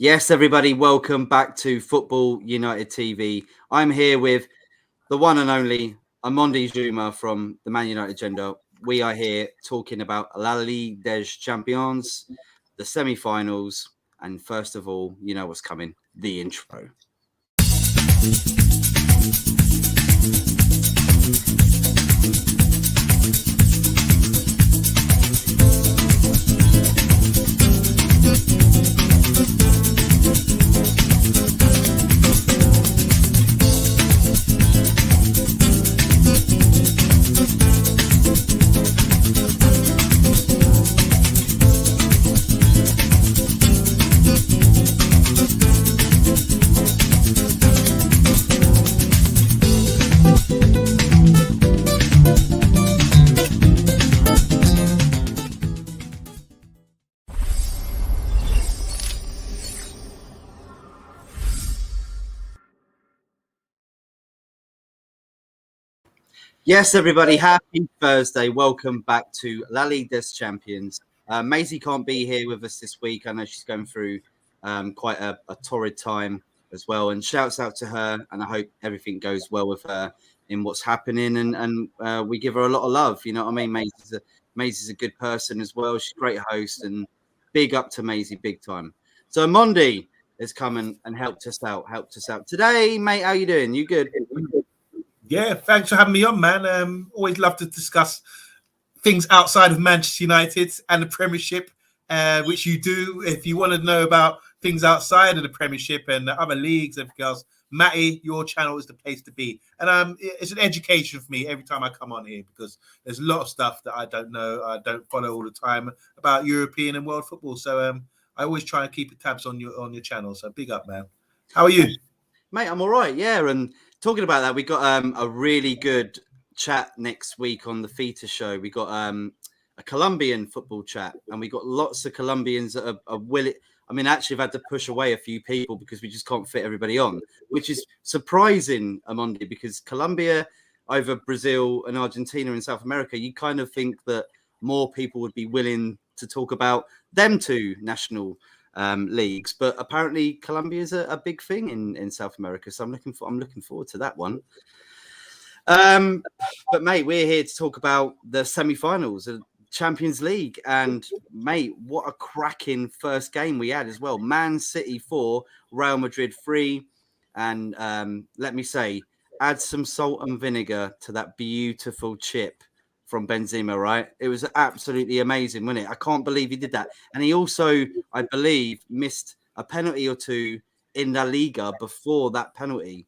Yes, everybody, welcome back to Football United TV. I'm here with the one and only Amondi Juma from the Man United Agenda. We are here talking about La Ligue des Champions, the semi-finals, and first of all, you know what's coming, the intro. Yes, everybody, happy Thursday. Welcome back to La Ligue des Champions. Maisie can't be here with us this week. I know she's going through quite a torrid time as well. And shouts out to her. And I hope everything goes well with her in what's happening. And we give her a lot of love. You know what I mean? Maisie's a good person as well. She's a great host. And big up to Maisie, big time. So Mondi has come and helped us out. Today, mate, how you doing? You good? Yeah, thanks for having me on, man. Always love to discuss things outside of Manchester United and the Premiership, which you do. If you want to know about things outside of the Premiership and the other leagues and everything else, Matty, your channel is the place to be. And it's an education for me every time I come on here because there's a lot of stuff that I don't know, I don't follow all the time about European and world football. So I always try and keep the tabs on your channel. So big up, man. How are you? Mate, I'm all right, yeah. And talking about that, we got a really good chat next week on the Feta show. We got a Colombian football chat, and we got lots of Colombians that are willing. I mean, actually, I've had to push away a few people because we just can't fit everybody on, which is surprising, Amondi, because Colombia over Brazil and Argentina in South America, you kind of think that more people would be willing to talk about them two national leagues, but apparently Colombia is a big thing in South America, so I'm looking forward to that one. But mate, we're here to talk about the semi-finals of Champions League, and mate, what a cracking first game we had as well. Man City 4, Real Madrid 3, and let me say, add some salt and vinegar to that beautiful chip from Benzema, right? It was absolutely amazing, wasn't it? I can't believe he did that. And he also, I believe, missed a penalty or two in La Liga before that penalty.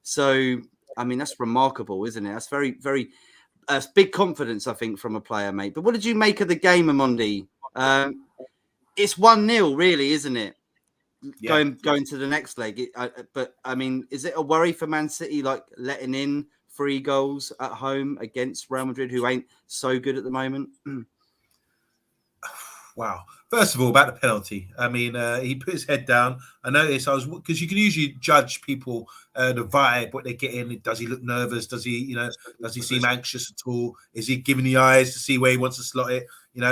So, I mean, that's remarkable, isn't it? That's very, very big confidence, I think, from a player, mate. But what did you make of the game, Amondi? It's 1-0, really, isn't it? Yeah. Going to the next leg. But, I mean, is it a worry for Man City, like letting in 3 goals at home against Real Madrid, who ain't so good at the moment? Wow. First of all, about the penalty. I mean, he put his head down. I noticed because you can usually judge people, the vibe, what they get in. Does he look nervous? Does he seem anxious at all? Is he giving the eyes to see where he wants to slot it?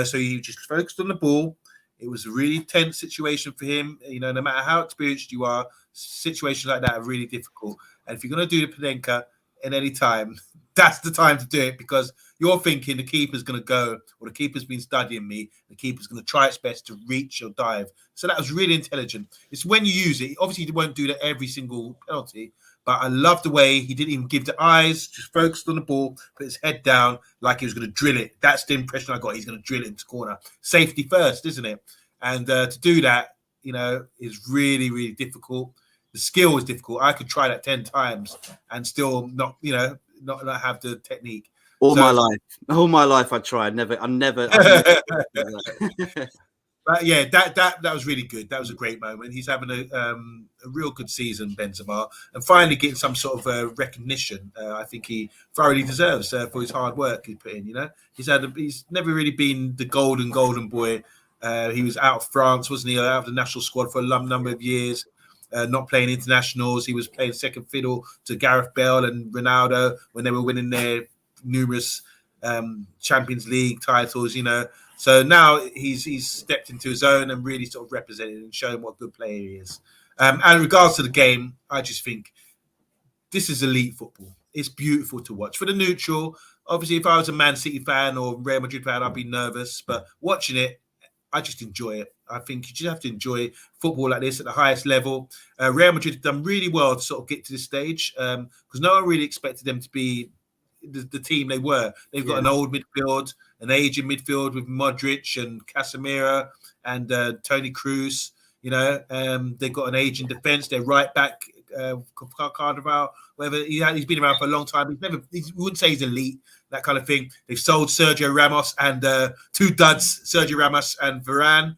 So he just focused on the ball. It was a really tense situation for him. No matter how experienced you are, situations like that are really difficult. And if you're going to do the Panenka in any time, that's the time to do it, because you're thinking the keeper's going to go, or the keeper's been studying me, the keeper's going to try its best to reach or dive. So that was really intelligent. It's when you use it. Obviously, you won't do that every single penalty, but I love the way he didn't even give the eyes, just focused on the ball, put his head down like he was going to drill it. That's the impression I got. He's going to drill it into corner. Safety first, isn't it? And to do that, is really, really difficult. The skill is difficult. I could try that 10 times and still not have the technique. All my life, I tried. I'm never. But yeah, that was really good. That was a great moment. He's having a real good season, Benzema, and finally getting some sort of recognition. I think he thoroughly deserves for his hard work he put in. He's never really been the golden boy. He was out of France, wasn't he? Out of the national squad for a number of years. Not playing internationals. He was playing second fiddle to Gareth Bale and Ronaldo when they were winning their numerous Champions League titles, So now he's stepped into his own and really sort of represented and shown what a good player he is. And in regards to the game, I just think this is elite football. It's beautiful to watch. For the neutral, obviously, if I was a Man City fan or Real Madrid fan, I'd be nervous. But watching it, I just enjoy it. I think you just have to enjoy football like this at the highest level. Real Madrid have done really well to sort of get to this stage because no one really expected them to be the team they were. They've got an old midfield, an aging midfield with Modric and Casemiro and Toni Kroos. You know, they've got an aging defence. They're right back, Carnival, whatever. He's been around for a long time. He wouldn't say he's elite, that kind of thing. They've sold Sergio Ramos and two duds, Sergio Ramos and Varane,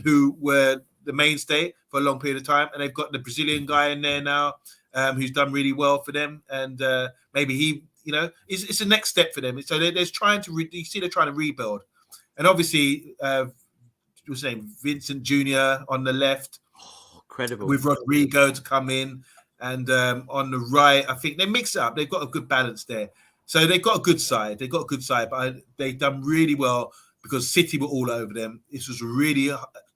who were the mainstay for a long period of time. And they've got the Brazilian guy in there now who's done really well for them. And maybe he, you know, it's the next step for them. So they're trying to, you see, they're trying to rebuild. And obviously, what's his name? Vincent Jr. on the left. Oh, incredible. With Rodrigo to come in. And on the right, I think they mix it up. They've got a good balance there. So they've got a good side. But they've done really well because City were all over them. This was a really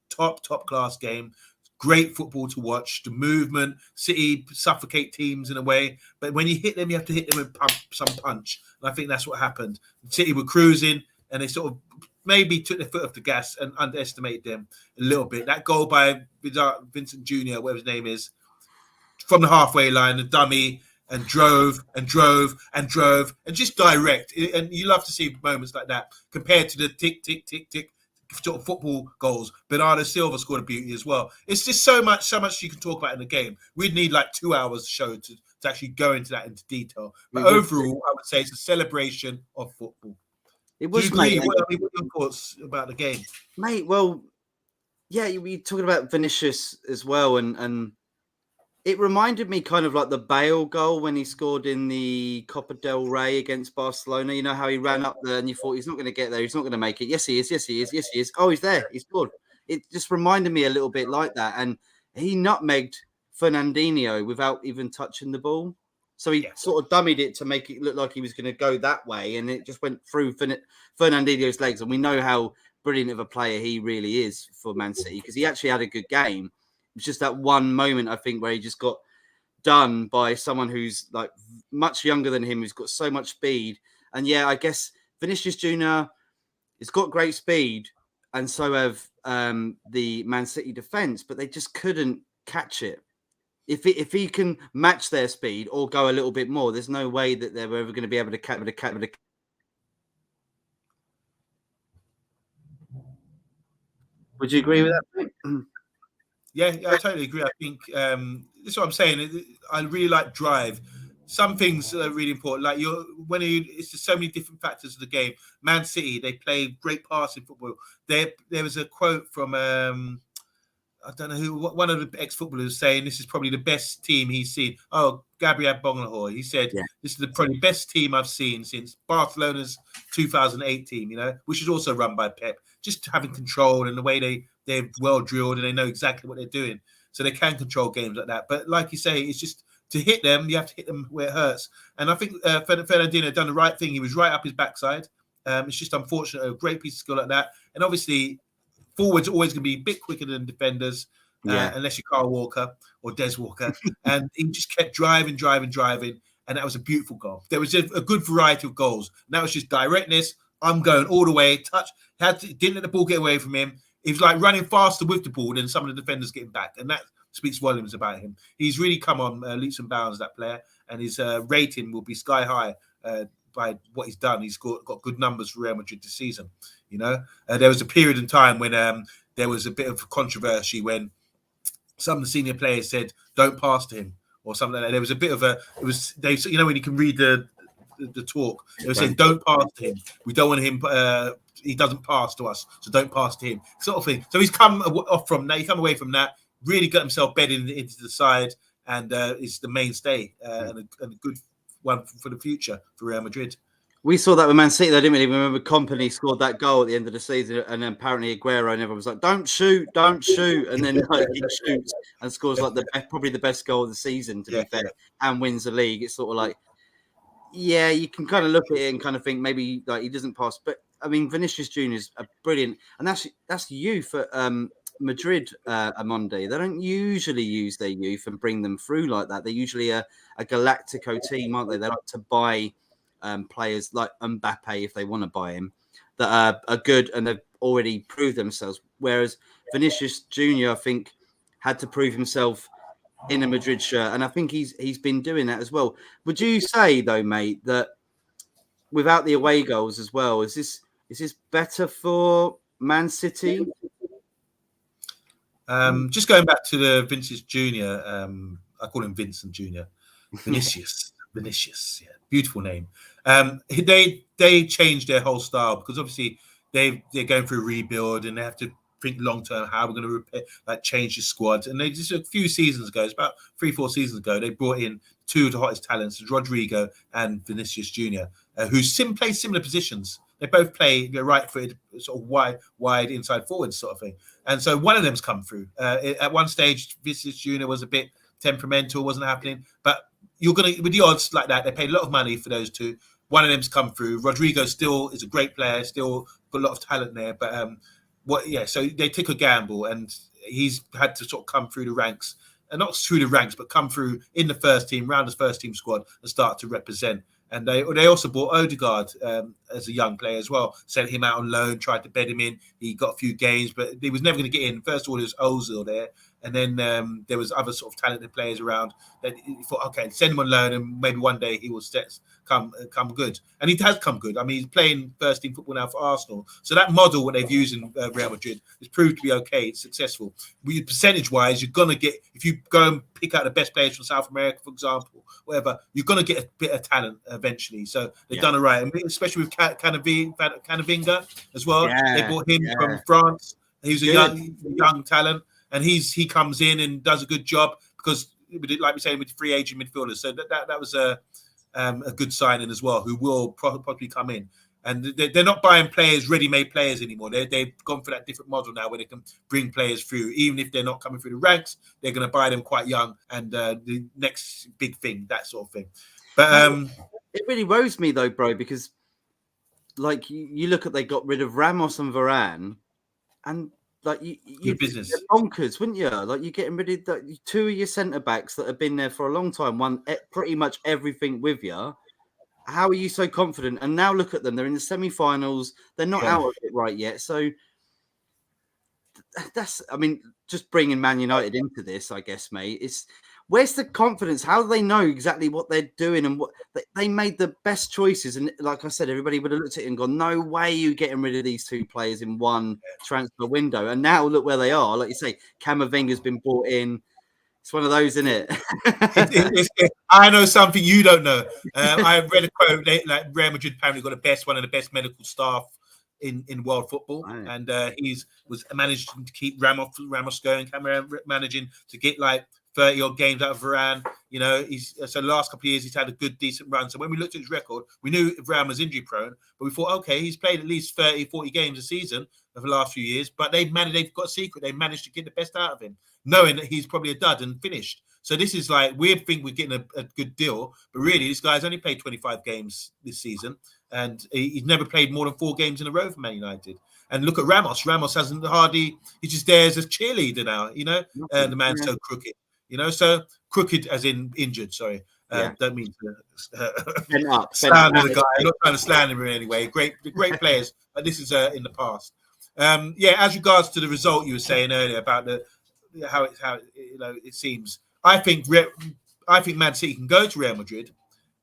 top class game. Great football to watch. The movement, City suffocate teams in a way. But when you hit them, you have to hit them with some punch. And I think that's what happened. City were cruising and they sort of maybe took their foot off the gas and underestimated them a little bit. That goal by Vincent Jr., whatever his name is, from the halfway line, the dummy, and drove and just direct. And you love to see moments like that compared to the tick sort of football goals. Bernardo Silva scored a beauty as well. It's just so much you can talk about in the game. We'd need like 2 hours show to actually go into that into detail. But overall, I would say it's a celebration of football. It was, Do you agree? What are your thoughts about the game? Mate, well, yeah, you're talking about Vinicius as well, and it reminded me kind of like the Bale goal when he scored in the Copa del Rey against Barcelona. You know how he ran up there and you thought he's not going to get there. He's not going to make it. Yes, he is. Oh, he's there. He's scored. It just reminded me a little bit like that. And he nutmegged Fernandinho without even touching the ball. So he sort of dummied it to make it look like he was going to go that way. And it just went through Fernandinho's legs. And we know how brilliant of a player he really is for Man City because he actually had a good game. It's just that one moment, I think, where he just got done by someone who's like much younger than him, who's got so much speed. And yeah, I guess Vinicius Jr. has got great speed, and so have the Man City defense, but they just couldn't catch it. If he can match their speed or go a little bit more, there's no way that they're ever going to be able to catch. Would you agree with that? Yeah, I totally agree. I think that's what I'm saying. I really like drive. Some things are really important. Like it's just so many different factors of the game. Man City, they play great passing football. There was a quote from I don't know who, one of the ex-footballers saying this is probably the best team he's seen. Oh, Gabriel Bonglahor. He said this is probably the best team I've seen since Barcelona's 2008 team. You know, which is also run by Pep. Just having control and the way they're well drilled and they know exactly what they're doing. So they can control games like that. But like you say, it's just to hit them, you have to hit them where it hurts. And I think Fernandinho done the right thing. He was right up his backside. It's just unfortunate, a great piece of skill like that. And obviously, forwards are always going to be a bit quicker than defenders, unless you're Kyle Walker or Des Walker. And he just kept driving. And that was a beautiful goal. There was a good variety of goals. And that was just directness. I'm going all the way. Didn't let the ball get away from him. He was like running faster with the ball than some of the defenders getting back. And that speaks volumes about him. He's really come on leaps and bounds, that player. And his rating will be sky high by what he's done. He's got good numbers for Real Madrid this season. You know, there was a period in time when there was a bit of controversy when some of the senior players said, "Don't pass to him," or something like that. There was a bit of you know, when you can read the talk, they were saying, "Don't pass to him. We don't want him. He doesn't pass to us, so don't pass to him," sort of thing. So he's come off from that. He come away from that. Really got himself bedded into the side, and is the mainstay and a good one for the future for Real Madrid. We saw that with Man City. I didn't even remember Company scored that goal at the end of the season, and then apparently Aguero and everyone was like, "Don't shoot," and then he shoots and scores like probably the best goal of the season, to be fair, and wins the league. It's sort of like, yeah, you can kind of look at it and kind of think maybe like he doesn't pass, but I mean, Vinicius Junior's a brilliant, and that's youth at Madrid, Amondi. They don't usually use their youth and bring them through like that. They're usually a Galactico team, aren't they? They like to buy players like Mbappe if they want to buy him that are good and they've already proved themselves. Whereas Vinicius Junior, I think, had to prove himself in a Madrid shirt, and I think he's been doing that as well. Would you say though, mate, that without the away goals as well, is this better for Man City? Just going back to the Vinicius Junior, I call him Vincent Junior. Vinicius, yeah, beautiful name. They changed their whole style because obviously they're going through a rebuild and they have to think long term how we're going to change the squad. And they just a few seasons ago, it's about 3-4 seasons ago, they brought in two of the hottest talents, Rodrigo and Vinicius Junior, who play similar positions. They both play right-footed, sort of wide inside forward sort of thing. And so one of them's come through. At one stage, Vinicius Junior was a bit temperamental, wasn't happening. But you're going to, with the odds like that, they paid a lot of money for those two. One of them's come through. Rodrigo still is a great player, still got a lot of talent there. But so they took a gamble, and he's had to sort of come through the ranks, and not through the ranks, but come through in the first team, round the first team squad, and start to represent. And they also bought Odegaard as a young player as well. Sent him out on loan, tried to bed him in. He got a few games, but he was never going to get in. First of all, there was Ozil there. And then there was other sort of talented players around. That he thought, okay, send him on loan, and maybe one day he will come good. And he has come good. I mean, he's playing first team football now for Arsenal. So that model, what they've used in Real Madrid, has proved to be okay. It's successful. Percentage-wise, you're going to get, if you go and pick out the best players from South America, for example, whatever, you're going to get a bit of talent eventually. So they've done it right. And especially with Camavinga as well. Yeah, they bought him from France. He's a young talent. And he comes in and does a good job because, like we say, with free agent midfielders. So that was a good signing as well, who will probably come in. And they're not buying players, ready-made players anymore. They've gone for that different model now where they can bring players through. Even if they're not coming through the ranks, they're going to buy them quite young and the next big thing, that sort of thing. But it really woes me, though, bro, because like you look at, they got rid of Ramos and Varane, and like you business bonkers, wouldn't you? Like you're getting rid of two of your centre backs that have been there for a long time, won pretty much everything with you. How are you so confident? And now look at them; they're in the semi-finals. They're not out of it right yet. So that's, I mean, just bringing Man United into this, I guess, mate. Where's the confidence? How do they know exactly what they're doing and what they made the best choices? And like I said, everybody would have looked at it and gone, no way you getting rid of these two players in one transfer window. And now look where they are. Like you say, Camavinga's been brought in. It's one of those, isn't it? I know something you don't know. I read a quote, like Real Madrid apparently got one of the best medical staff in world football. Right. And was managed to keep Ramos going, managing to get like 30 odd games out of Varane. You know, so the last couple of years he's had a good, decent run. So when we looked at his record, we knew Varane was injury prone, but we thought, okay, he's played at least 30, 40 games a season over the last few years. But they've got a secret. They managed to get the best out of him, knowing that he's probably a dud and finished. So this is like, we think we're getting a good deal, but really this guy's only played 25 games this season, and he's never played more than 4 games in a row for Man United. And look at Ramos. Ramos hasn't hardly, he's just there as a cheerleader now, you know, the man's so crooked. You know, so crooked as in injured, sorry. Don't mean to slander the guy. I'm not trying to slander him in any way. Great players, but this is in the past. As regards to the result you were saying earlier about how it seems, I think Man City can go to Real Madrid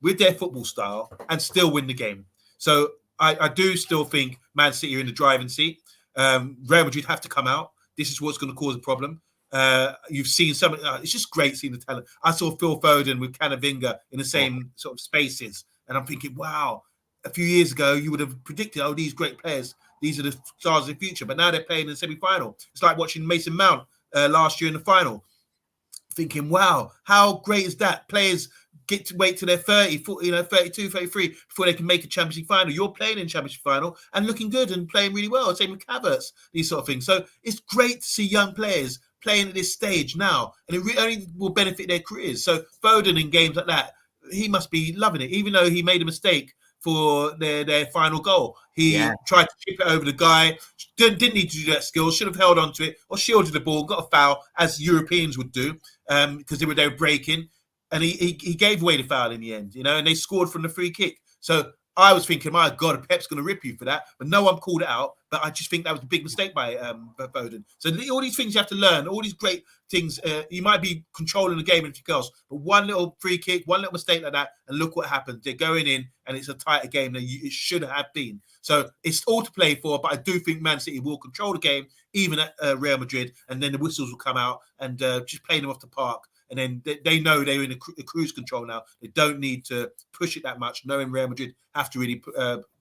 with their football style and still win the game. So I do still think Man City are in the driving seat. Real Madrid have to come out. This is what's going to cause a problem. You've seen some. It's just great seeing the talent. I saw Phil Foden with Camavinga in the same sort of spaces, and I'm thinking, wow. A few years ago, you would have predicted, oh, these great players, these are the stars of the future. But now they're playing in the semi-final. It's like watching Mason Mount last year in the final. Thinking, wow, how great is that? Players get to wait till they're 30, 40, 32, 33 before they can make a Champions League final. You're playing in Champions League final and looking good and playing really well. Same with Havertz, these sort of things. So it's great to see young players playing at this stage now, and it really will benefit their careers. So Foden in games like that, he must be loving it, even though he made a mistake for their final goal. He tried to chip it over the guy, didn't need to do that skill, should have held on to it or shielded the ball, got a foul, as Europeans would do, because they were breaking. And he gave away the foul in the end, and they scored from the free kick. So I was thinking, my God, Pep's going to rip you for that. But no one called it out. But I just think that was a big mistake by Foden. So all these things you have to learn, all these great things. You might be controlling the game and everything else, but one little free kick, one little mistake like that, and look what happens. They're going in, and it's a tighter game than it should have been. So it's all to play for, but I do think Man City will control the game, even at Real Madrid, and then the whistles will come out and just play them off the park. And then they know they're in a cruise control now. They don't need to push it that much, knowing Real Madrid have to really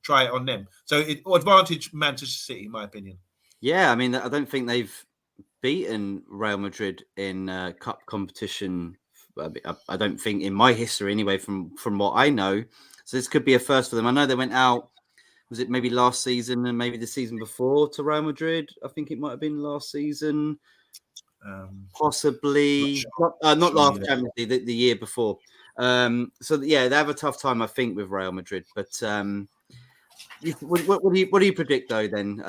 try it on them. So it advantage Manchester City, in my opinion. Yeah, I mean, I don't think they've beaten Real Madrid in cup competition. I don't think in my history, anyway, from what I know. So this could be a first for them. I know they went out, was it maybe last season and maybe the season before to Real Madrid? I think it might have been last season. Possibly not last Champions League, the year before. So yeah, they have a tough time, I think, with Real Madrid. But what do you predict though then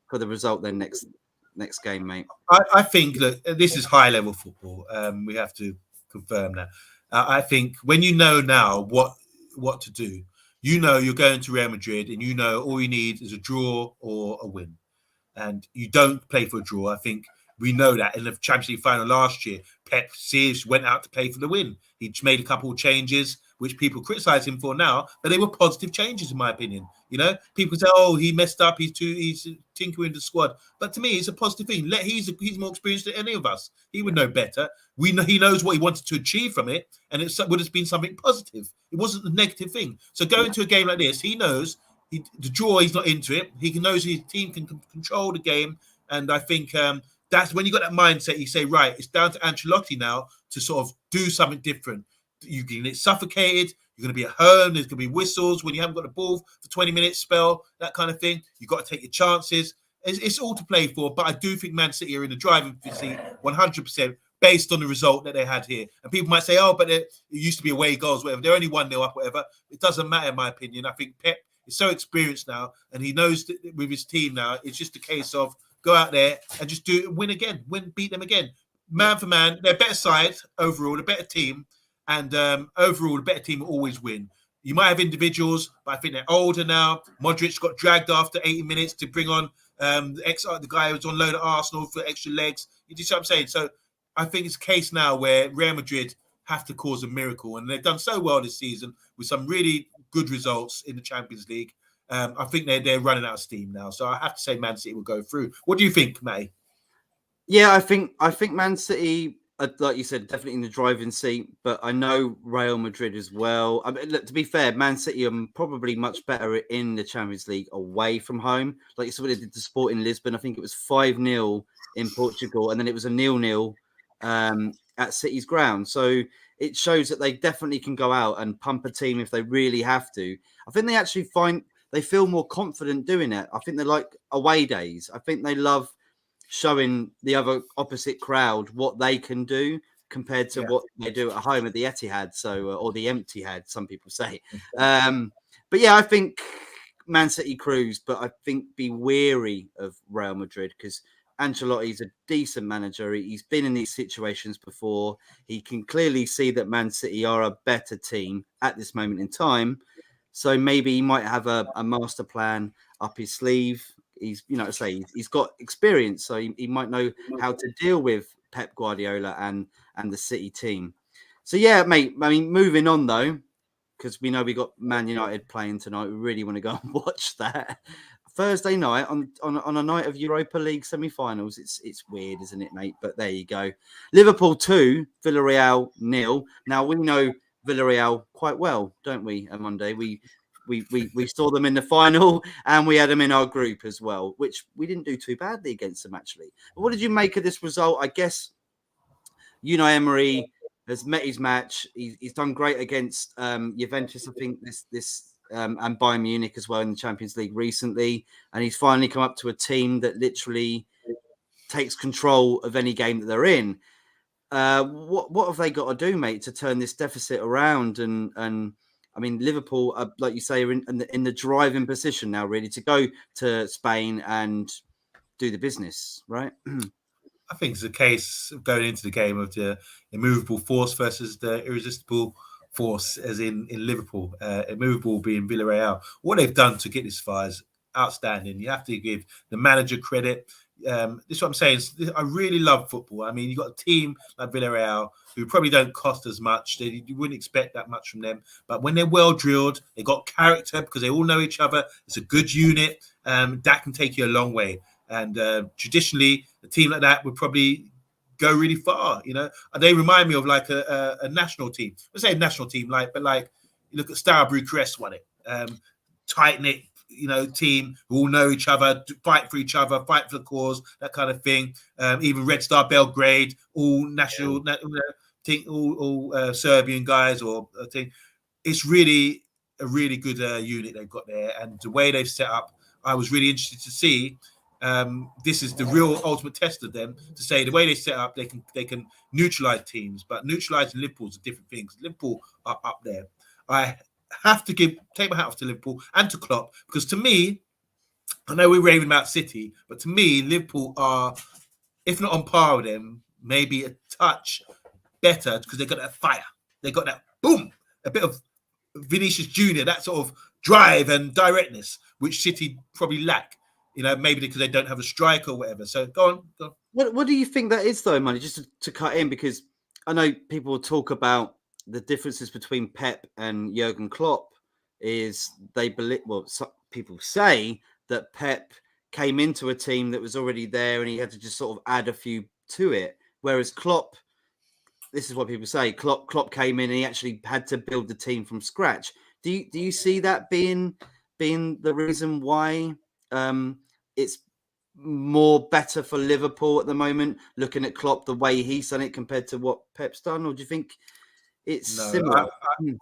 for the result then next game, mate? I think that this is high level football. We have to confirm that. I think when you know now what to do, you're going to Real Madrid, and all you need is a draw or a win, and you don't play for a draw. I think we know that in the Champions League final last year, Pep seriously went out to play for the win. He made a couple of changes, which people criticize him for now, but they were positive changes, in my opinion. People say, "Oh, he messed up. He's tinkering the squad," but to me, it's a positive thing. He's more experienced than any of us. He would know better. He knows what he wanted to achieve from it, and it would have been something positive. It wasn't a negative thing. So going to a game like this, he knows the draw. He's not into it. He knows his team can control the game, and I think. That's when you got that mindset. You say, right, it's down to Ancelotti now to sort of do something different. You can get suffocated. You're going to be at home. There's going to be whistles when you haven't got the ball for 20 minutes spell, that kind of thing. You've got to take your chances. It's all to play for. But I do think Man City are in the driving seat 100% based on the result that they had here. And people might say, oh, but it used to be away goals, whatever. They're only 1-0 up, whatever. It doesn't matter, in my opinion. I think Pep is so experienced now, and he knows that with his team now, it's just a case of go out there and just beat them again. Man for man, they're a better side overall, a better team. And overall, the better team will always win. You might have individuals, but I think they're older now. Modric got dragged after 80 minutes to bring on the guy who was on loan at Arsenal for extra legs. You see what I'm saying? So I think it's a case now where Real Madrid have to cause a miracle. And they've done so well this season with some really good results in the Champions League. I think they're running out of steam now. So I have to say Man City will go through. What do you think, Matty? Yeah, I think Man City, like you said, definitely in the driving seat, but I know Real Madrid as well. I mean, look, to be fair, Man City are probably much better in the Champions League away from home. Like you saw what they did to Sporting Lisbon. I think it was 5-0 in Portugal, and then it was a 0-0 at City's ground. So it shows that they definitely can go out and pump a team if they really have to. I think they actually they feel more confident doing it. I think they like away days. I think they love showing the other opposite crowd what they can do compared to what they do at home at the Etihad, or the Empty-Had, some people say. But yeah, I think Man City cruise, but I think be wary of Real Madrid because Ancelotti's a decent manager. He's been in these situations before. He can clearly see that Man City are a better team at this moment in time. So maybe he might have a master plan up his sleeve. He's, he's got experience, so he might know how to deal with Pep Guardiola and the City team. So yeah, mate. I mean, moving on though, because we know we got Man United playing tonight. We really want to go and watch that Thursday night on a night of Europa League semi-finals. It's weird, isn't it, mate? But there you go. Liverpool 2, Villareal 0. Now we know Villareal quite well, don't we? On Monday, we saw them in the final and we had them in our group as well, which we didn't do too badly against them actually. But what did you make of this result? I guess Emery has met his match. He's done great against Juventus, I think this and Bayern Munich as well in the Champions League recently, and he's finally come up to a team that literally takes control of any game that they're in. What have they got to do, mate, to turn this deficit around and I mean, Liverpool, like you say, are in the driving position now, really, to go to Spain and do the business, right? I think it's a case of going into the game of the immovable force versus the irresistible force, as in Liverpool. Immovable being Villareal. What they've done to get this far is outstanding. You have to give the manager credit. This is what I'm saying. I really love football. I mean, you've got a team like Villareal who probably don't cost as much. You wouldn't expect that much from them. But when they're well drilled, they got character because they all know each other. It's a good unit. That can take you a long way. And traditionally, a team like that would probably go really far. You know, they remind me of like a national team. Let's say a national team, but you look at Steaua Bucharest won it. Tight knit, team who all know each other, fight for each other, fight for the cause, that kind of thing. Even Red Star Belgrade, all national, all Serbian guys or thing. It's really a really good unit they've got there, and the way they've set up, I was really interested to see. This is the real ultimate test of them to say the way they set up, they can neutralize teams, but neutralizing Liverpool is a different thing. Liverpool are up there. I have to take my hat off to Liverpool and to Klopp, because to me, I know we're raving about City, but to me, Liverpool are, if not on par with them, maybe a touch better because they've got that fire. They've got that boom, a bit of Vinicius Jr., that sort of drive and directness, which City probably lack. Maybe because they don't have a striker or whatever. So go on. What do you think that is, though, Money? Just to cut in, because I know people talk about the differences between Pep and Jurgen Klopp. Is they believe? Well, people say that Pep came into a team that was already there, and he had to just sort of add a few to it. Whereas Klopp, this is what people say, Klopp came in and he actually had to build the team from scratch. Do you see that being the reason why it's more better for Liverpool at the moment, looking at Klopp, the way he's done it compared to what Pep's done? Or do you think it's similar?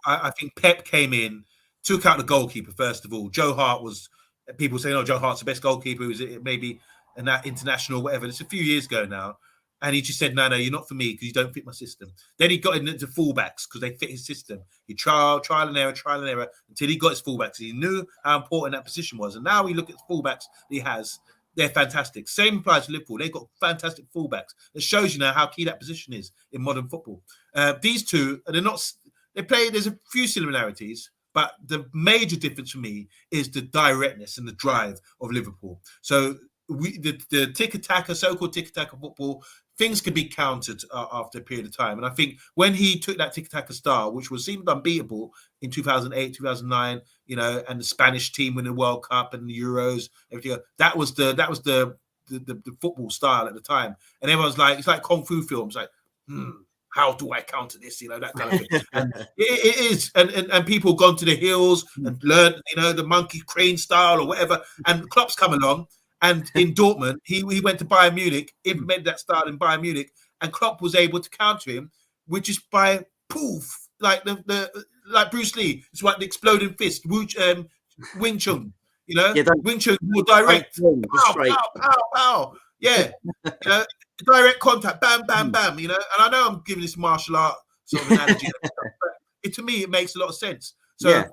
I think Pep came in, took out the goalkeeper, first of all. Joe Hart was, people saying, oh, Joe Hart's the best goalkeeper. He was maybe in that international, whatever. It's a few years ago now. And he just said, no, you're not for me because you don't fit my system. Then he got into fullbacks because they fit his system. He trial and error until he got his fullbacks. He knew how important that position was. And now we look at the fullbacks he has. They're fantastic. Same applies to Liverpool. They've got fantastic fullbacks. It shows you now how key that position is in modern football. These two, there's a few similarities, but the major difference for me is the directness and the drive of Liverpool. So the tick-a-tacker, so-called tick-a-tacker football, things could be countered after a period of time. And I think when he took that tick-a-tacker style, which seemed unbeatable in 2008, 2009, and the Spanish team winning the World Cup and the Euros, everything, that was the football style at the time. And everyone's like, it's like Kung Fu films, like, how do I counter this? That kind of thing. And it is. And people gone to the hills and learned, the monkey crane style or whatever. And Klopp's come along. And in Dortmund, he went to Bayern Munich, implemented that style in Bayern Munich, and Klopp was able to counter him, which is by poof, like like Bruce Lee. It's like the exploding fist, Wing Chun. Wing Chun more direct. Pow, pow, pow, pow. Yeah, direct contact, bam, bam, bam. And I know I'm giving this martial art sort of analogy, but to me, it makes a lot of sense. So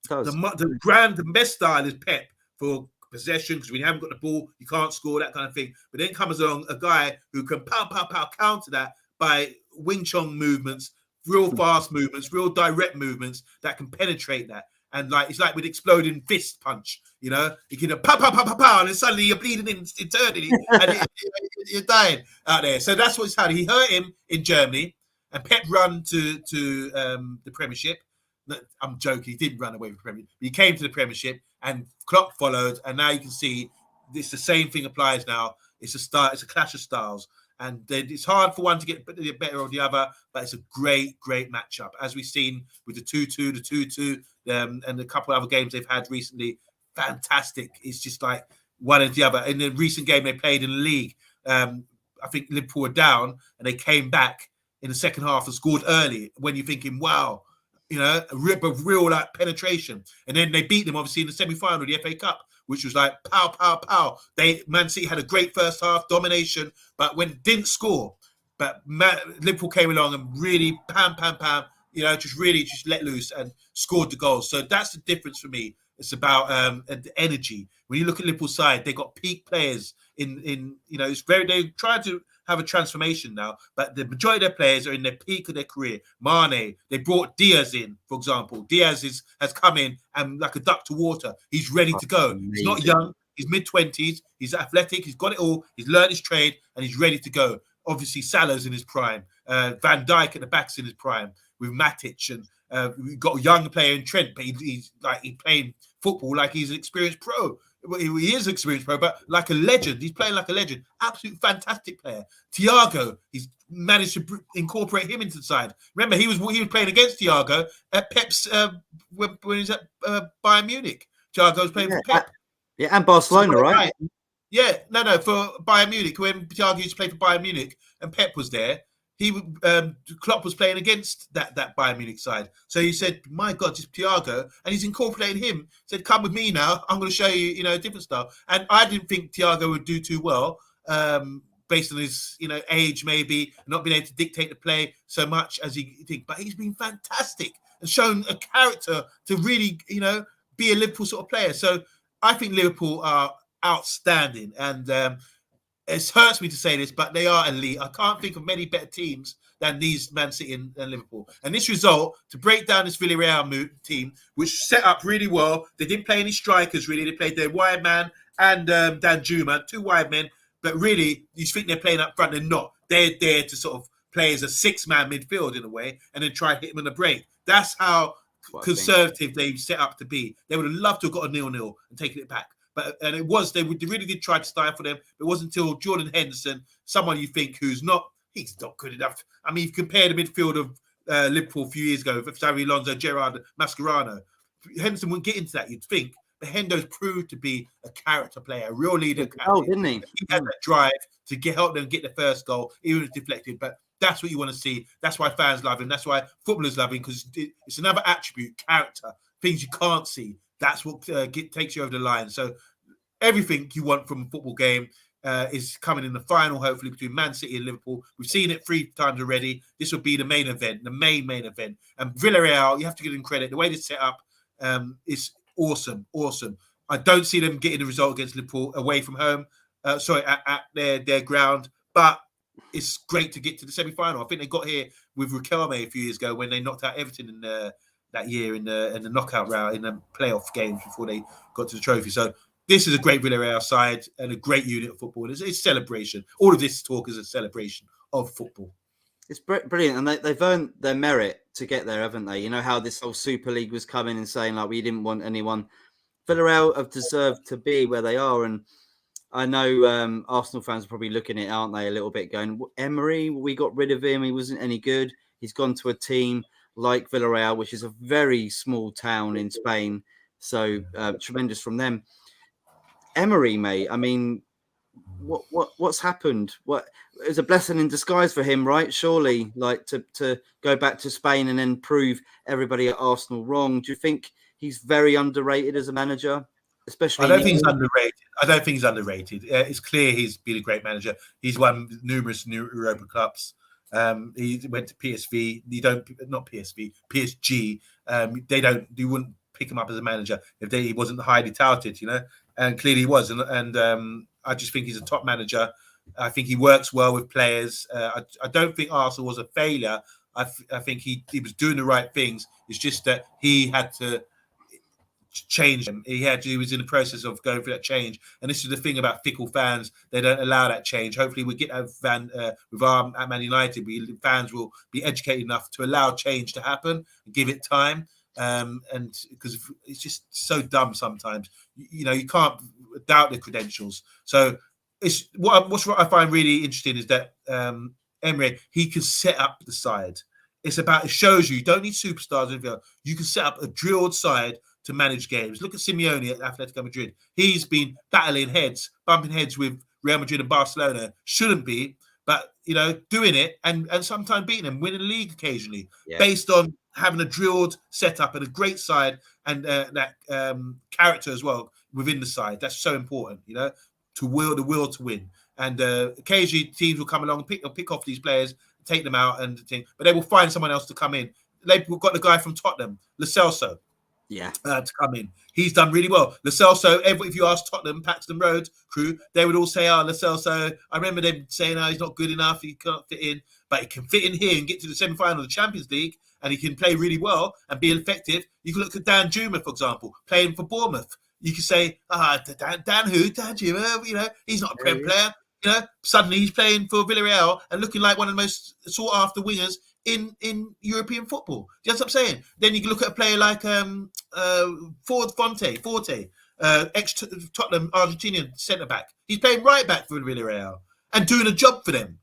the best style is Pep for possession, because when you haven't got the ball, you can't score, that kind of thing. But then comes along a guy who can pow, pow, pow, counter that by Wing Chun movements, real fast movements, real direct movements that can penetrate that. And it's like with exploding fist punch, you can pow, pow, pow, pow, pow, and then suddenly you're bleeding in eternity and you're dying out there. So that's what's happening. He hurt him in Germany, and Pep run to the Premiership. I'm joking. He didn't run away from the Premiership. He came to the Premiership, and Klopp followed. And now you can see it's the same thing applies now. It's a clash of styles, and it's hard for one to get better or the other. But it's a great matchup, as we've seen with the 2-2, and a couple of other games they've had recently. Fantastic. It's just like one and the other. In the recent game they played in the league, I think Liverpool were down, and they came back in the second half and scored early. When you're thinking, wow. A rip of real penetration. And then they beat them obviously in the semi-final of the FA Cup, which was like pow, pow, pow. Man City had a great first half, domination, but when didn't score. But Liverpool came along and really pam, pam, pam, just really just let loose and scored the goals. So that's the difference for me. It's about the energy. When you look at Liverpool's side, they got peak players it's they're trying to have a transformation now, but the majority of their players are in their peak of their career. Mane, they brought Diaz in, for example. Diaz has come in and like a duck to water. He's ready to go. Amazing. He's not young. He's mid-20s. He's athletic. He's got it all. He's learned his trade and he's ready to go. Obviously, Salah's in his prime. Van Dijk at the back's in his prime with Matic, and we've got a young player in Trent, but he's playing football like he's an experienced pro. He is an experienced pro, but like a legend. He's playing like a legend. Absolute fantastic player. Thiago, he's managed to incorporate him into the side. Remember, he was playing against Thiago at Pep's when he was at Bayern Munich. Thiago was playing for Pep. Yeah, and Barcelona, right? Yeah, no, for Bayern Munich, when Thiago used to play for Bayern Munich and Pep was there, Klopp was playing against that Bayern Munich side. So he said, my God, just Thiago, and he's incorporating him. Said, come with me now. I'm going to show you, a different style. And I didn't think Thiago would do too well, based on his, age maybe, not being able to dictate the play so much as he think. But he's been fantastic and shown a character to really, be a Liverpool sort of player. So I think Liverpool are outstanding, and it hurts me to say this, but they are elite. I can't think of many better teams than these Man City and Liverpool. And this result, to break down this Villareal team, which set up really well. They didn't play any strikers, really. They played their wide man and Dan Juma, two wide men. But really, you think they're playing up front. They're not. They're there to sort of play as a six-man midfield in a way and then try to hit them on the break. That's how conservative they've set up to be. They would have loved to have got a 0-0 and taken it back. They really did try to stifle them. It wasn't until Jordan Henderson, someone you think he's not good enough. I mean, you compare the midfield of Liverpool a few years ago with Xavi Alonso, Gerrard, Mascherano. Henderson wouldn't get into that, you'd think. But Hendo's proved to be a character player, a real leader. Oh, didn't he? He had that drive to help them get the first goal, even if it's deflected. But that's what you want to see. That's why fans love him. That's why footballers love him, because it's another attribute, character, things you can't see. That's what takes you over the line. So everything you want from a football game is coming in the final, hopefully, between Man City and Liverpool. We've seen it 3 times already. This will be the main event, the main event. And Villareal, you have to give them credit. The way they set up is awesome. I don't see them getting the result against Liverpool away from home, at their ground. But it's great to get to the semi-final. I think they got here with Riquelme a few years ago when they knocked out Everton in that year in the knockout round, in the playoff games before they got to the trophy. So this is a great Villareal side and a great unit of football. It's celebration. All of this talk is a celebration of football. It's brilliant, and they've earned their merit to get there, haven't they? You know how this whole Super League was coming and saying, like, we didn't want anyone. Villareal have deserved to be where they are, and I know Arsenal fans are probably looking at it, aren't they, a little bit, going, Emery, we got rid of him, he wasn't any good. He's gone to a team like Villareal, which is a very small town in Spain, so tremendous from them. Emery, mate, I mean, what's happened? It was a blessing in disguise for him, right? Surely, like to go back to Spain and then prove everybody at Arsenal wrong. Do you think he's very underrated as a manager? Especially, I don't think he's underrated. It's clear he's been a great manager. He's won numerous Europa Cups. He went to PSV. PSG. They wouldn't pick him up as a manager if he wasn't highly touted, and clearly he was. And I just think he's a top manager. I think he works well with players. I don't think Arsenal was a failure. I think he was doing the right things. It's just that he had to change him. He was in the process of going through that change. And this is the thing about fickle fans. They don't allow that change. Hopefully we get that with our at Man United. Fans will be educated enough to allow change to happen and give it time. And because it's just so dumb sometimes, you can't doubt the credentials. So it's what I find really interesting is that Emery, he can set up the side. It shows you don't need superstars. You can set up a drilled side to manage games. Look at Simeone at Atletico Madrid. He's been bumping heads with Real Madrid and Barcelona. Shouldn't be, but doing it and sometimes beating them, winning the league occasionally, based on having a drilled setup and a great side and that character as well within the side. That's so important, the will to win. And occasionally teams will come along, pick off these players, take them out, but they will find someone else to come in they've got the guy from Tottenham, Lo Celso. Yeah. To come in. He's done really well. Lo Celso, if you ask Tottenham, Paxton Road crew, they would all say, Lo Celso, I remember them saying, he's not good enough, he can't fit in, but he can fit in here and get to the semi-final of the Champions League, and he can play really well and be effective. You can look at Dan Juma, for example, playing for Bournemouth. You can say, Dan Juma, he's not a Prem player. Suddenly he's playing for Villareal and looking like one of the most sought-after wingers in European football. Do you know what I'm saying? Then you can look at a player like Forte, ex-Tottenham Argentinian centre-back. He's playing right back for Villareal and doing a job for them.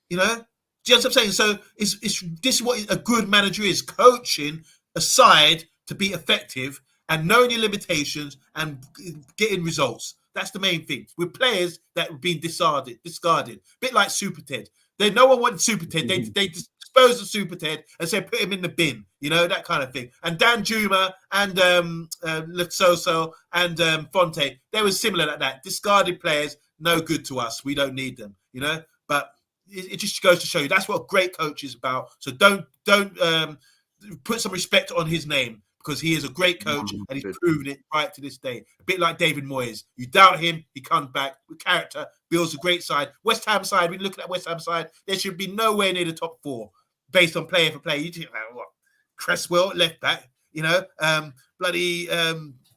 Do you know what I'm saying? So this is what a good manager is, coaching aside to be effective and knowing your limitations and getting results. That's the main thing. With players that have been discarded. A bit like Super Ted. No one wanted Super Ted. They disposed of Super Ted and said put him in the bin, that kind of thing. And Dan Juma and Lo Celso and Fonte, they were similar like that. Discarded players, no good to us. We don't need them, But it just goes to show you that's what a great coach is about. So don't put some respect on his name, because he is a great coach and he's proven it right to this day. A bit like David Moyes. You doubt him, he comes back with character, builds a great side. West Ham side, when you look at that West Ham side, there should be nowhere near the top 4 based on player for player. You think, what? Cresswell, left back,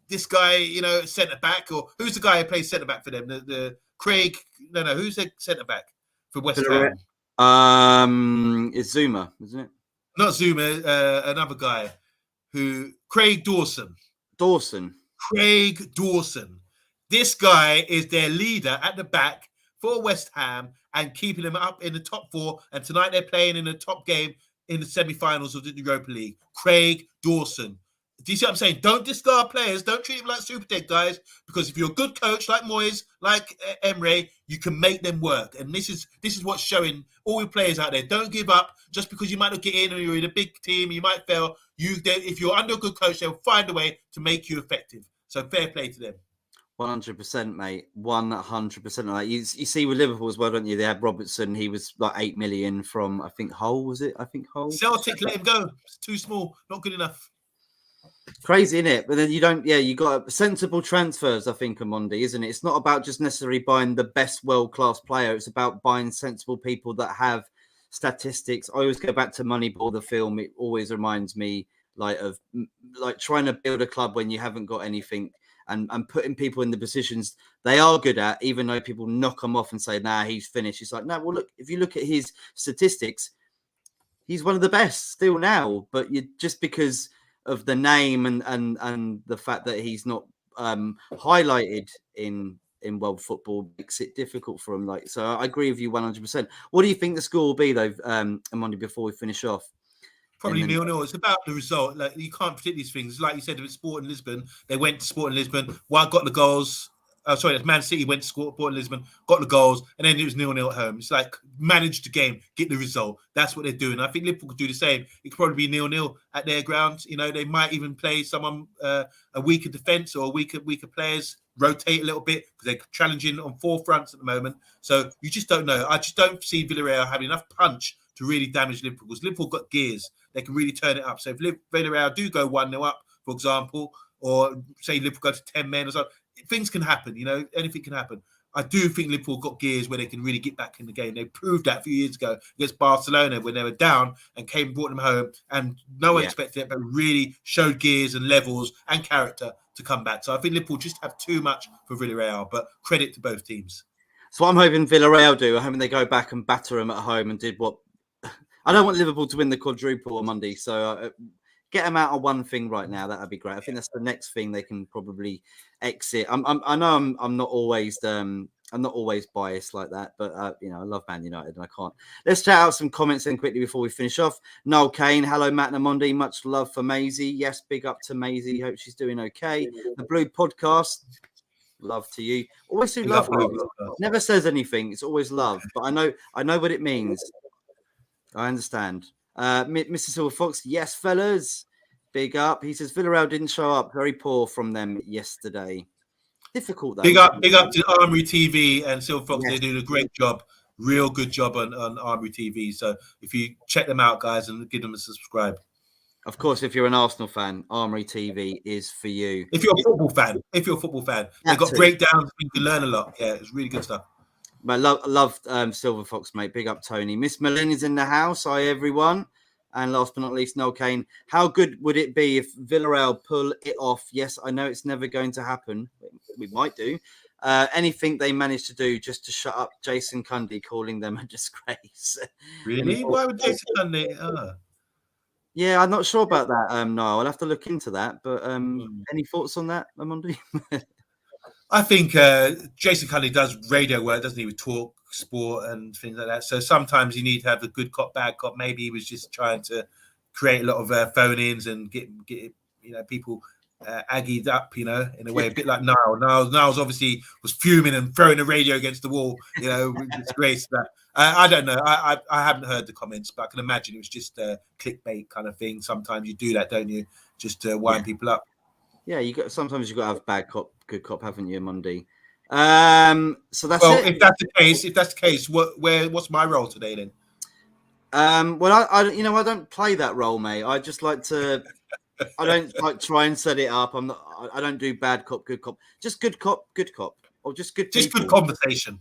this guy, centre back, or who's the guy who plays centre back for them? The Craig, who's the centre back for West Ham? It's Zuma, isn't it? Not Zuma, another guy. Craig Dawson. Craig Dawson. This guy is their leader at the back for West Ham and keeping them up in the top 4. And tonight they're playing in the top game in the semi-finals of the Europa League. Craig Dawson. Do you see what I'm saying? Don't discard players. Don't treat them like super dead guys. Because if you're a good coach like Moyes, like Emre, you can make them work. And this is what's showing all your players out there. Don't give up just because you might not get in or you're in a big team. You might fail. If you're under a good coach, they'll find a way to make you effective. So fair play to them. 100%, mate. 100%. Like you see with Liverpool as well, don't you? They had Robertson. He was like 8 million from, I think, Hull, was it? Hull. Celtic let him go. It's too small. Not good enough. Crazy, isn't it? But then you got sensible transfers, I think, Amondi, isn't it? It's not about just necessarily buying the best world-class player. It's about buying sensible people that have statistics. I always go back to Moneyball, the film. It always reminds me of trying to build a club when you haven't got anything and putting people in the positions they are good at, even though people knock them off and say, nah, he's finished. It's like, no, well, look, if you look at his statistics, he's one of the best still now, but just because of the name and the fact that he's not highlighted in world football makes it difficult for him. So I agree with you 100%. What do you think the score will be though, Amondi, before we finish off? Probably 0-0. It's about the result. You can't predict these things. Like you said, with Sporting Lisbon, they went to Sporting Lisbon. Got the goals. Man City went to Sporting Lisbon, got the goals, and then it was 0-0 at home. It's like manage the game, get the result. That's what they're doing. I think Liverpool could do the same. It could probably be 0-0 at their ground. They might even play someone a weaker defence or weaker players, rotate a little bit because they're challenging on 4 fronts at the moment. So you just don't know. I just don't see Villareal having enough punch to really damage Liverpool, because Liverpool got gears. They can really turn it up. So if Villareal do go 1-0 up, for example, or say Liverpool go to 10 men or something, things can happen, anything can happen. I do think Liverpool got gears where they can really get back in the game. They proved that a few years ago against Barcelona when they were down and brought them home, and no one expected it, but really showed gears and levels and character to come back. So I think Liverpool just have too much for Villareal, but credit to both teams. So I'm hoping Villareal do. I'm hoping they go back and batter them at home and did what... I don't want Liverpool to win the quadruple on Monday, so... get them out of one thing right now. That'd be great. I think that's the next thing they can probably exit. I know I'm not always biased like that, but I love Man United and I can't. Let's chat out some comments then quickly before we finish off. Noel Kane, hello Matt and Amondi. Much love for Maisie. Yes, big up to Maisie. Hope she's doing okay. The Blue Podcast, love to you. Always do love. Never says anything. It's always love, but I know what it means. I understand. Mr. Silver Fox, yes, fellas, big up. He says Villareal didn't show up. Very poor from them yesterday. Difficult though. Big up to Armory TV and Silver Fox. Yes. They do a great job, real good job on Armory TV. So if you check them out, guys, and give them a subscribe. Of course, if you're an Arsenal fan, Armory TV is for you. If you're a football fan, they've got breakdowns. You can learn a lot. Yeah, it's really good stuff. I love Silver Fox, mate. Big up, Tony. Miss Malin is in the house. Hi, everyone. And last but not least, Noel Kane. How good would it be if Villareal pull it off? Yes, I know it's never going to happen. We might do. Anything they manage to do just to shut up Jason Cundy, calling them a disgrace. Really? Why would Jason Cundy? Yeah, I'm not sure about that, Noel. I'll have to look into that. But any thoughts on that, Amundi? I think Jason Cundy does radio work, doesn't he? With talk, sport, and things like that. So sometimes you need to have a good cop, bad cop. Maybe he was just trying to create a lot of phone-ins and get people aggied up, in a way, a bit like Niall. Niles obviously was fuming and throwing the radio against the wall, disgrace that. I don't know. I haven't heard the comments, but I can imagine it was just a clickbait kind of thing. Sometimes you do that, don't you? Just to wind people up. Yeah, sometimes you got to have bad cop, good cop, haven't you, Monday? So that's it. If that's the case, what's my role today then? Well, I don't play that role, mate. I just like to. I don't like try and set it up. I don't do bad cop, good cop. Just good cop, or just good. Just people. Good conversation.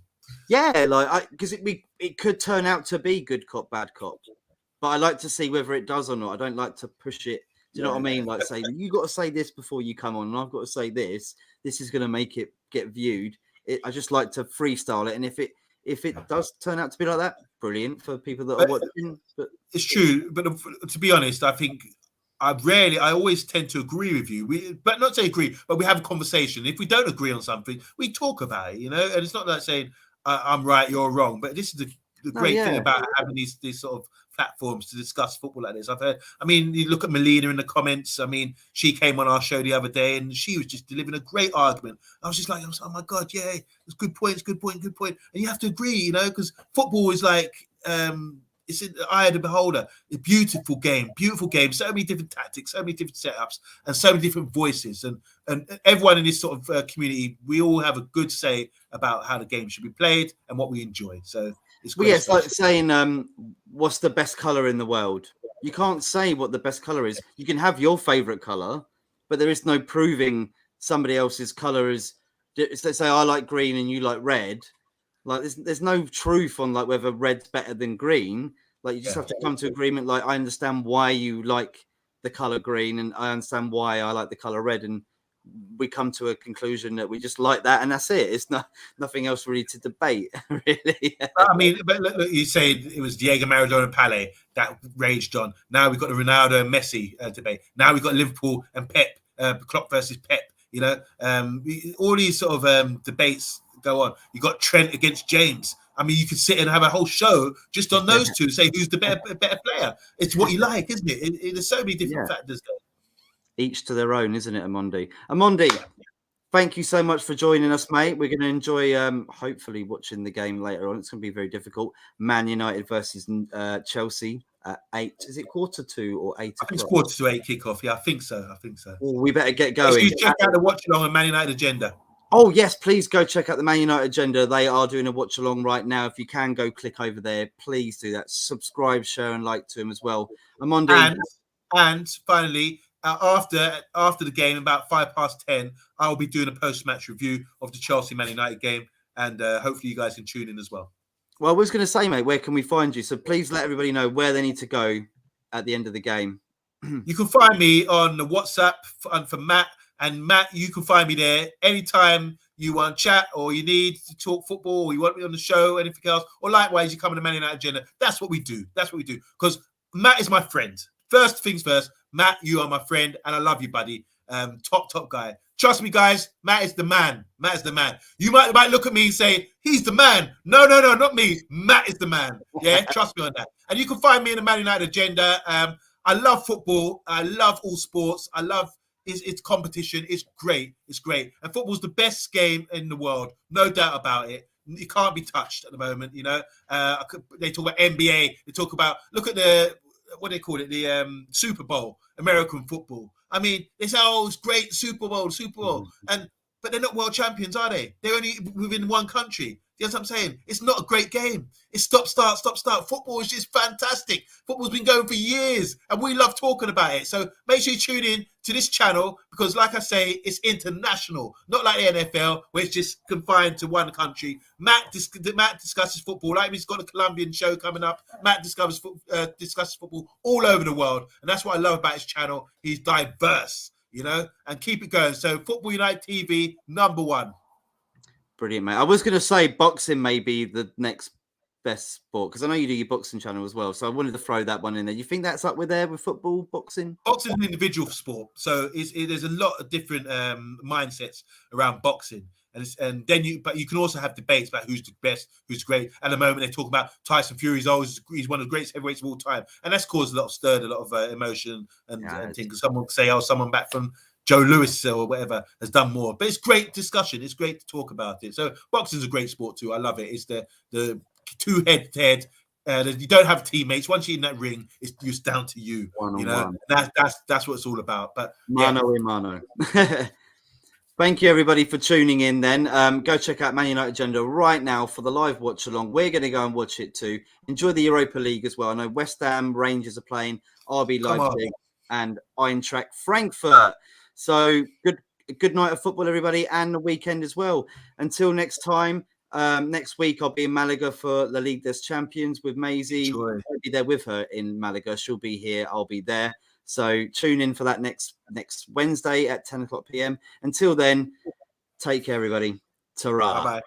Yeah, because it could turn out to be good cop, bad cop, but I like to see whether it does or not. I don't like to push it. Do you know what I mean? Like, say, you got to say this before you come on, and I've got to say this. This is going to make it get viewed. I just like to freestyle it, and if it does turn out to be like that, brilliant for people that are watching. But it's true. But to be honest, I think I always tend to agree with you. But not say agree, but we have a conversation. If we don't agree on something, we talk about it. And it's not like saying I'm right, you're wrong. But this is the great thing about having these sort of platforms to discuss football like this. I've heard. I mean, you look at Melina in the comments. I mean, she came on our show the other day and she was just delivering a great argument. I was just like, oh my god, yeah, it's good points, good point. And you have to agree, because football is like it's in the eye of the beholder. A beautiful game. So many different tactics, so many different setups, and so many different voices. And everyone in this sort of community, we all have a good say about how the game should be played and what we enjoy. So it's like saying, what's the best color in the world? You can't say what the best color is. You can have your favorite color, but there is no proving somebody else's color is. Say I like green and you like red. Like there's no truth on like whether red's better than green. Like you just have to come to agreement. Like I understand why you like the color green, and I understand why I like the color red, and we come to a conclusion that we just like that, and that's it. It's nothing else really to debate, really. I mean, but look, you say it was Diego Maradona and Pele that raged on. Now we've got the Ronaldo and Messi debate. Now we've got Liverpool and Pep, Klopp versus Pep. All these sort of debates go on. You got Trent against James. I mean, you could sit and have a whole show just on those two, say who's the better player. It's what you like, isn't it? There's so many different factors there. Each to their own, isn't it, Amondi? Amondi, thank you so much for joining us, mate. We're going to enjoy, hopefully, watching the game later on. It's going to be very difficult. Man United versus Chelsea at 8. Is it 2:45 or 8? I think it's 7:45 kickoff. Yeah, I think so. Well, we better get going. You check out the watch along on Man United Agenda. Oh, yes, please go check out the Man United Agenda. They are doing a watch along right now. If you can go click over there, please do that. Subscribe, share, and like to him as well. Amondi. And finally, after the game, about 10:05, I will be doing a post-match review of the Chelsea Man United game, and hopefully you guys can tune in as well. Well, I was going to say, mate, where can we find you? So please let everybody know where they need to go at the end of the game. You can find me on the WhatsApp for Matt. And Matt, you can find me there anytime you want to chat or you need to talk football or you want me on the show, anything else. Or likewise, you come on the Man United Agenda. That's what we do. Because Matt is my friend. First things first, Matt, you are my friend and I love you, buddy. Top guy. Trust me, guys, Matt is the man. You might look at me and say, he's the man. No, not me. Matt is the man. Yeah, trust me on that. And you can find me in the Man United Agenda. I love football. I love all sports. I love it's competition. It's great. And football's the best game in the world. No doubt about it. It can't be touched at the moment, They talk about NBA. They talk about, look at what they call it, the Super Bowl, American football. I mean, they say, oh, it's great, Super Bowl. But but they're not world champions, are they? They're only within one country. You know what I'm saying? It's not a great game. It's stop, start, stop, start. Football is just fantastic. Football's been going for years, and we love talking about it. So make sure you tune in to this channel because, like I say, it's international. Not like the NFL, where it's just confined to one country. Matt discusses football. Like he's got a Colombian show coming up. Matt discusses football all over the world, and that's what I love about his channel. He's diverse, you know, and keep it going. So Football United TV, #1. Brilliant, mate. I was going to say boxing may be the next best sport because I know you do your boxing channel as well. So I wanted to throw that one in there. You think that's up with there with football, boxing? Boxing is an individual sport, so there's a lot of different mindsets around boxing, and then you can also have debates about who's the best, who's great. At the moment, they talk about Tyson Fury. He's one of the greatest heavyweights of all time, and that's caused a lot of emotion and things. Someone could say, someone back from Joe Lewis or whatever has done more, but it's great discussion. It's great to talk about it. So boxing is a great sport too. I love it. It's the two head to head. You don't have teammates. Once you're in that ring, it's just down to you. You know, that's what it's all about. But mano. Thank you everybody for tuning in. Then go check out Man United Agenda right now for the live watch along. We're going to go and watch it too. Enjoy the Europa League as well. I know West Ham, Rangers are playing, RB Leipzig, and Eintracht Frankfurt. So good night of football, everybody, and the weekend as well. Until next time, next week I'll be in Malaga for the Ligue des Champions with Maisie. I'll be there with her in Malaga. She'll be here. I'll be there. So tune in for that next Wednesday at 10 o'clock p.m. Until then, take care, everybody. Ta-ra. Bye-bye.